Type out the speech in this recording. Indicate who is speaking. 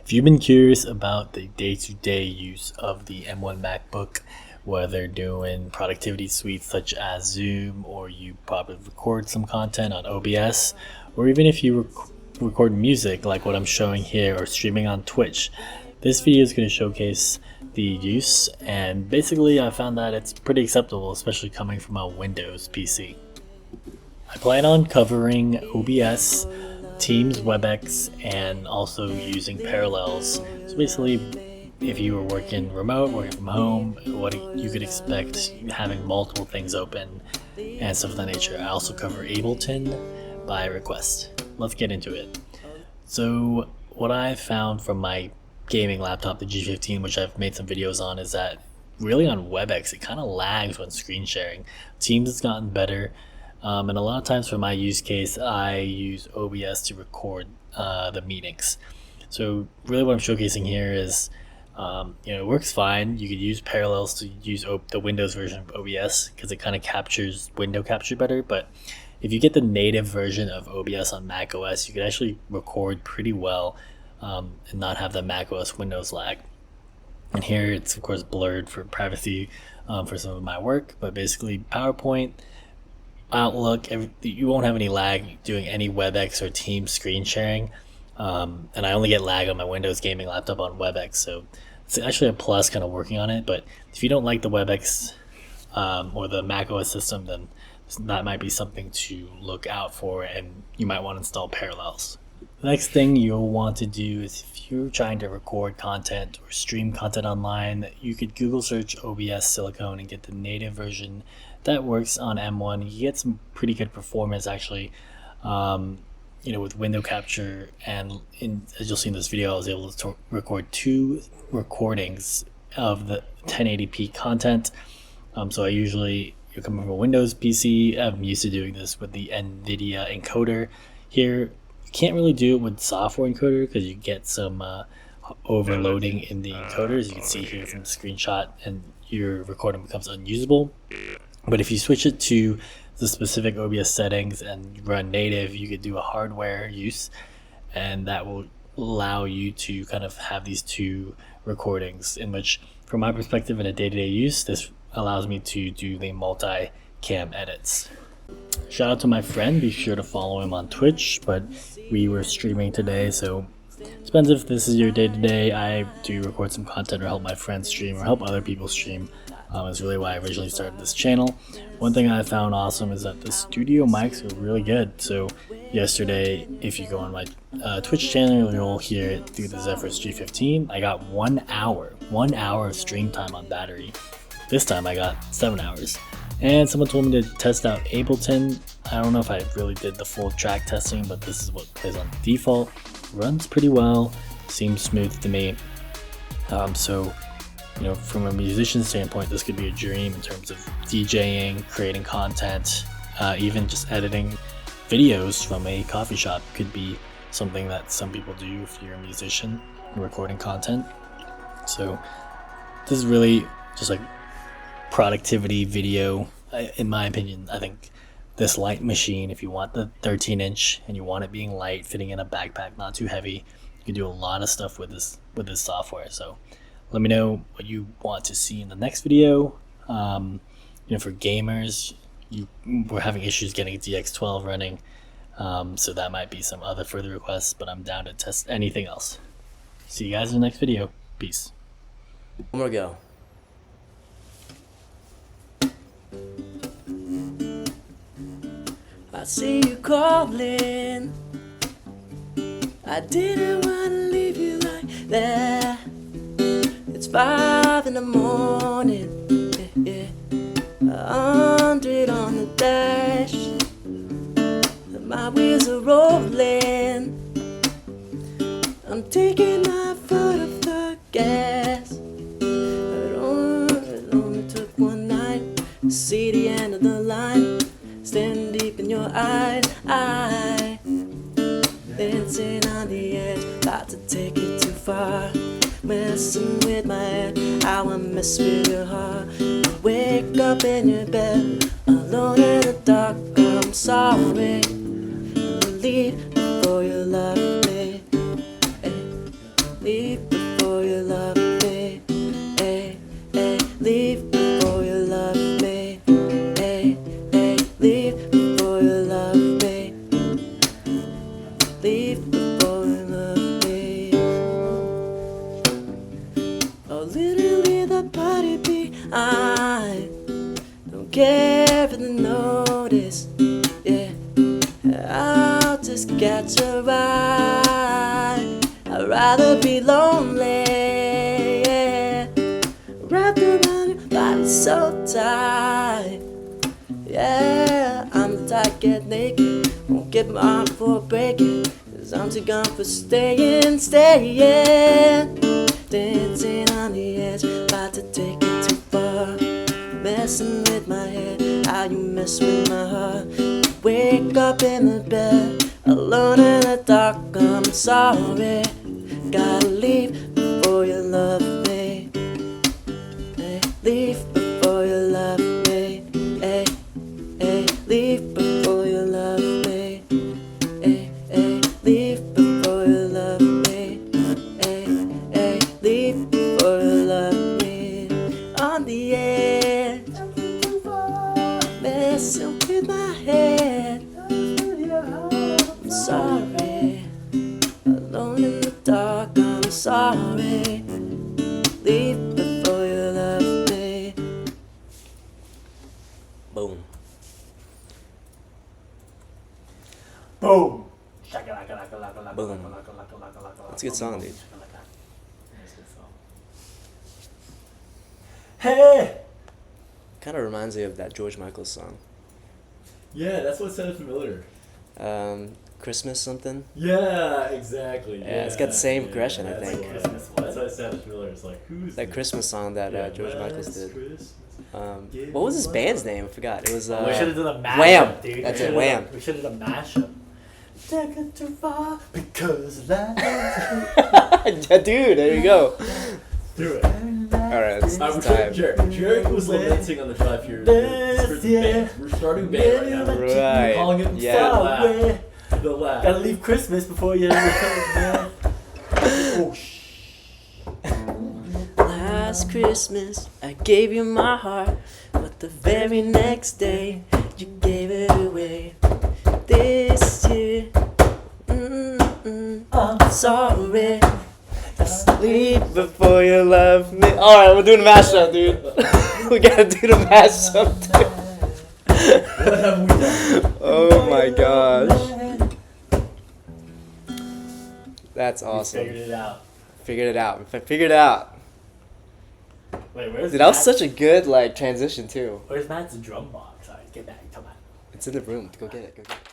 Speaker 1: If you've been curious about the day-to-day use of the M1 MacBook, whether doing productivity suites such as Zoom, or you probably record some content on OBS, or even if you record music like what I'm showing here or streaming on Twitch, this video is going to showcase the use, and basically I found that it's pretty acceptable, especially coming from a Windows PC. I plan on covering OBS, Teams, Webex, and also using parallels. So basically, if you were working remote, working from home, what you could expect having multiple things open and stuff of that nature. I also cover Ableton by request. Let's get into it. So what I found from my gaming laptop, the G15, which I've made some videos on, is that really on Webex, it kind of lags when screen sharing. Teams has gotten better. And a lot of times for my use case, I use OBS to record the meetings. So really what I'm showcasing here is, it works fine. You could use parallels to use the Windows version of OBS because it kind of captures window capture better. But if you get the native version of OBS on Mac OS, you could actually record pretty well and not have the Mac OS Windows lag. And here it's of course blurred for privacy for some of my work, but basically PowerPoint, Outlook, you won't have any lag doing any WebEx or Teams screen sharing, and I only get lag on my Windows gaming laptop on WebEx, so it's actually a plus kind of working on it. But if you don't like the WebEx or the Mac OS system, then that might be something to look out for, and you might want to install Parallels. The next thing you'll want to do is, if you're trying to record content or stream content online, you could Google search OBS Silicone and get the native version that works on M1. You get some pretty good performance actually, with window capture, and as you'll see in this video, I was able to record 2 recordings of the 1080p content. So you're coming from a Windows PC, I'm used to doing this with the NVIDIA encoder. Here you can't really do it with software encoder because you get some overloading in the encoder, as you can see here from the screenshot, and your recording becomes unusable. But if you switch it to the specific OBS settings and run native, you could do a hardware use, and that will allow you to kind of have these 2 recordings, in which, from my perspective in a day-to-day use, this allows me to do the multi-cam edits. Shout out to my friend, be sure to follow him on Twitch, but we were streaming today, so it depends if this is your day-to-day. I do record some content or help my friends stream or help other people stream. Is really why I originally started this channel. One thing I found awesome is that the studio mics are really good. So yesterday, if you go on my Twitch channel, you'll hear it through the Zephyrus G15. I got 1 hour of stream time on battery. This time I got 7 hours. And someone told me to test out Ableton. I don't know if I really did the full track testing, but this is what plays on default. Runs pretty well, seems smooth to me. From a musician standpoint, this could be a dream in terms of DJing, creating content, even just editing videos from a coffee shop could be something that some people do if you're a musician and recording content. So this is really just like productivity video. In my opinion, I think this light machine, if you want the 13-inch and you want it being light, fitting in a backpack, not too heavy, you can do a lot of stuff with this software. So let me know what you want to see in the next video. For gamers, we're having issues getting DX12 running, so that might be some other further requests, but I'm down to test anything else. See you guys in the next video. Peace.
Speaker 2: One more go. I see you calling. I didn't want to leave you like that. It's 5 in the morning, yeah. 100 on the dash. My wheels are rolling. I'm taking my foot off the gas. It only took one night to see the end of the line. Stand deep in your eyes, dancing on the edge, about to take it too far. Messing with my head, how I mess with your heart. You wake up in your bed, alone in the dark. I'm sorry, leave before you love me. leave before you love me. Hey, hey, leave before you love me. Hey, hey, leave before you love me. Leave before you love me. Oh, literally the party behind. Don't care for the notice. Yeah, I'll just catch a ride. I'd rather be lonely. Yeah, wrapped around your body so tight. Yeah, I'm the type get naked. Won't get my heart for breaking. Cause I'm too gone for staying. Dancing on the edge, about to take it too far. Messing with my head, how you mess with my heart. Wake up in the bed, alone in the dark, I'm sorry. Gotta leave before you love me. Hey, leave before you love me. Hey, hey, leave before you love me. Hey, hey, leave before you love me. Hey, hey, leave before you love me. On the edge, messing with my head. I'm sorry, alone in the dark, I'm sorry. Leave before you love me. Boom.
Speaker 1: Boom.
Speaker 2: Boom. That's a good song, dude.
Speaker 1: Hey!
Speaker 2: Kind of reminds me of that George Michael song.
Speaker 1: Yeah, that's what sounded familiar.
Speaker 2: Christmas something.
Speaker 1: Yeah, exactly.
Speaker 2: Yeah, it's got the same aggression, I
Speaker 1: that's
Speaker 2: think.
Speaker 1: Like Christmas. That's why it sounded familiar. It's like, who's
Speaker 2: That
Speaker 1: this?
Speaker 2: Christmas song that George Michael
Speaker 1: Last
Speaker 2: did.
Speaker 1: Christmas.
Speaker 2: What was his band's name? I forgot. It was
Speaker 1: We should have done a mashup,
Speaker 2: Wham!
Speaker 1: dude.
Speaker 2: That's it, Wham!
Speaker 1: We should have done a mashup. Take it too far because life.
Speaker 2: Yeah, dude, there you go.
Speaker 1: Do it.
Speaker 2: Alright, it's time.
Speaker 1: Jarek was lamenting on the drive here. We're starting band right now.
Speaker 2: Right.
Speaker 1: We're calling it
Speaker 2: Yeah.
Speaker 1: The Laugh.
Speaker 3: Gotta leave Christmas before you man.
Speaker 1: Oh,
Speaker 2: Last Christmas, I gave you my heart, but the very next day, you gave it away. This year, I'm sorry. Just leave before you love me. Alright, we're doing a mashup, dude. We gotta do the mashup, dude.
Speaker 1: What have we done?
Speaker 2: Oh my gosh. That's awesome.
Speaker 1: Figured it out.
Speaker 2: Figured it out. Figured it out.
Speaker 1: Wait, where's
Speaker 2: Dude, that was
Speaker 1: Matt?
Speaker 2: such a good like transition too.
Speaker 1: Where's Matt's drum box? Alright, get back. Come on.
Speaker 2: It's in the room. Go get it. Go get it.